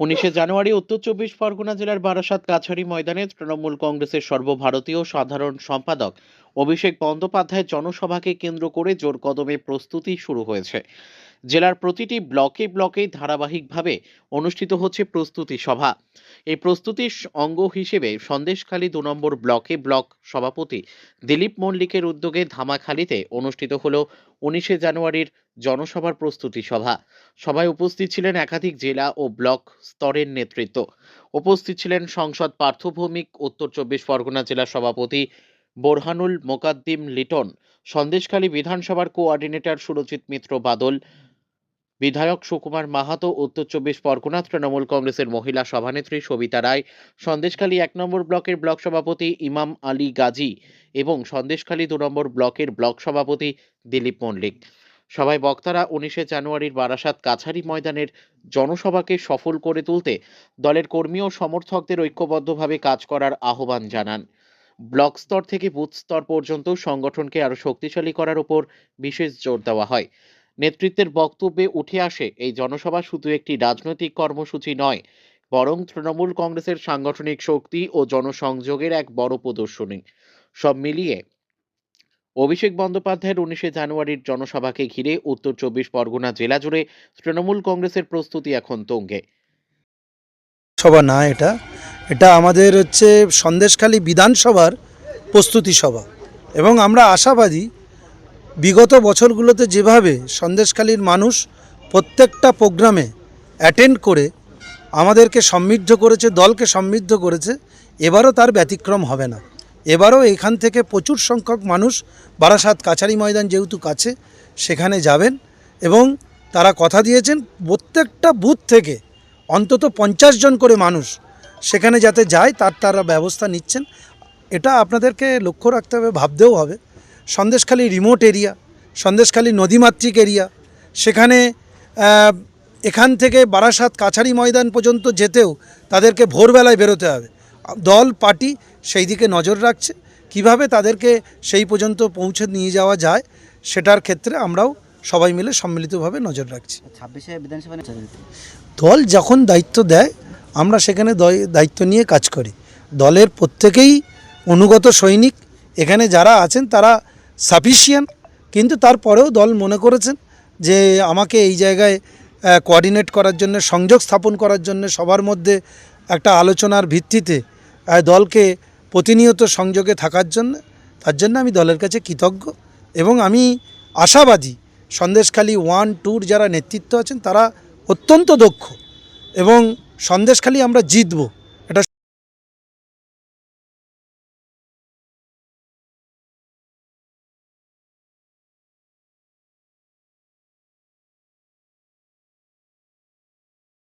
19শে জানুয়ারি উত্তর চব্বিশ পরগনা জেলার বারাসাত কাছারি ময়দানে তৃণমূল কংগ্রেসের সর্বভারতীয় সাধারণ সম্পাদক অভিষেক বন্দ্যোপাধ্যায়ের জনসভাকে কেন্দ্র করে জোর কদমে প্রস্তুতি শুরু হয়েছে। জেলার প্রতিটি ব্লকে ব্লকে ধারাবাহিকভাবে অনুষ্ঠিত হচ্ছে প্রস্তুতি সভা। এই প্রস্তুতির অঙ্গ হিসেবে সন্দেশখালী 2 নম্বর ব্লকে ব্লক সভাপতি দিলীপ মল্লিকের উদ্যোগে ধামাখালীতে অনুষ্ঠিত হল 19শে জানুয়ারির জনসভার প্রস্তুতি সভা। সভায় উপস্থিত ছিলেন একাধিক জেলা ও ব্লক স্তরের নেতৃত্ব। উপস্থিত ছিলেন সংসদ পার্থ ভৌমিক, উত্তর চব্বিশ পরগনা জেলা সভাপতি বোরহানুল মোকাদ্দিম লিটন, সন্দেশখালী বিধানসভার কোঅর্ডিনেটর সুরজিৎ মিত্র বাদল, বিধায়ক সুকুমার মাহাতো, উত্তর চব্বিশ পরগনা তৃণমূল কংগ্রেসের মহিলা সভানেত্রী সবিতা রায়, সন্দেশখালী 1 নম্বর ব্লকের ব্লক সভাপতি ইমাম আলী গাজী এবং সন্দেশখালী 2 নম্বর ব্লকের ব্লক সভাপতি দিলীপ মল্লিক। সভায় বক্তারা 19শে জানুয়ারির বারাসাত কাছারি ময়দানের জনসভাকে সফল করে তুলতে দলের কর্মী ও সমর্থকদের ঐক্যবদ্ধভাবে কাজ করার আহ্বান জানান। ব্লক স্তর থেকে বুথ স্তর পর্যন্ত সংগঠনকে আরো শক্তিশালী করার উপর বিশেষ জোর দেওয়া হয়। নেতৃত্বের বক্তব্যে উঠে আসে এই জনসভা শুধু একটি রাজনৈতিক কর্মসূচি নয়, বরং তৃণমূল কংগ্রেসের সাংগঠনিক শক্তি ও জনসংযোগের এক বড় প্রদর্শনী। সব মিলিয়ে অভিষেক বন্দ্যোপাধ্যায়ের 19শে জানুয়ারির জনসভাকে ঘিরে উত্তর চব্বিশ পরগনা জেলা জুড়ে তৃণমূল কংগ্রেসের প্রস্তুতি এখন তুঙ্গে। সভা না, এটা এটা আমাদের হচ্ছে সন্দেশখালী বিধানসভার প্রস্তুতি সভা এবং আমরা আশাবাদী বিগত বছরগুলোতে যেভাবে সন্দেশখালীর মানুষ প্রত্যেকটা প্রোগ্রামে অ্যাটেন্ড করে আমাদেরকে সমৃদ্ধ করেছে, দলকে সমৃদ্ধ করেছে, এবারও তার ব্যতিক্রম হবে না। এবারও এখান থেকে প্রচুর সংখ্যক মানুষ বারাসাত কাছারি ময়দান যেহেতু কাছে সেখানে যাবেন এবং তারা কথা দিয়েছেন প্রত্যেকটা বুথ থেকে অন্তত 50 জন করে মানুষ সেখানে যাতে যায় তারা ব্যবস্থা নিচ্ছেন। এটা আপনাদেরকে লক্ষ্য রাখতে হবে, ভাবতেও হবে। সন্দেশখালী রিমোট এরিয়া, সন্দেশখালী নদীমাতৃক এরিয়া, সেখানে এখান থেকে বারাসাত কাছারি ময়দান পর্যন্ত যেতেও তাদেরকে ভোরবেলায় বেরোতে হবে। দল পার্টি সেই দিকে নজর রাখছে, কিভাবে তাদেরকে সেই পর্যন্ত পৌঁছে নিয়ে যাওয়া যায় সেটার ক্ষেত্রে আমরাও সবাই মিলে সম্মিলিতভাবে নজর রাখছি। 26শে বিধানসভা দল যখন দায়িত্ব দেয় আমরা সেখানে দায়িত্ব নিয়ে কাজ করি। দলের প্রত্যেকেই অনুগত সৈনিক, এখানে যারা আছেন তারা সাফিসিয়েন্ট, কিন্তু তারপরেও দল মনে করেছেন যে আমাকে এই জায়গায় কোঅর্ডিনেট করার জন্য, সংযোগ স্থাপন করার জন্য, সবার মধ্যে একটা আলোচনার ভিত্তিতে দলকে প্রতিনিয়ত সংযোগে থাকার জন্য, তার জন্য আমি দলের কাছে কৃতজ্ঞ এবং আমি আশাবাদী সন্দেশখালী 1, 2 যারা নেতৃত্ব আছেন তারা অত্যন্ত দক্ষ এবং সন্দেশখালী আমরা জিতব।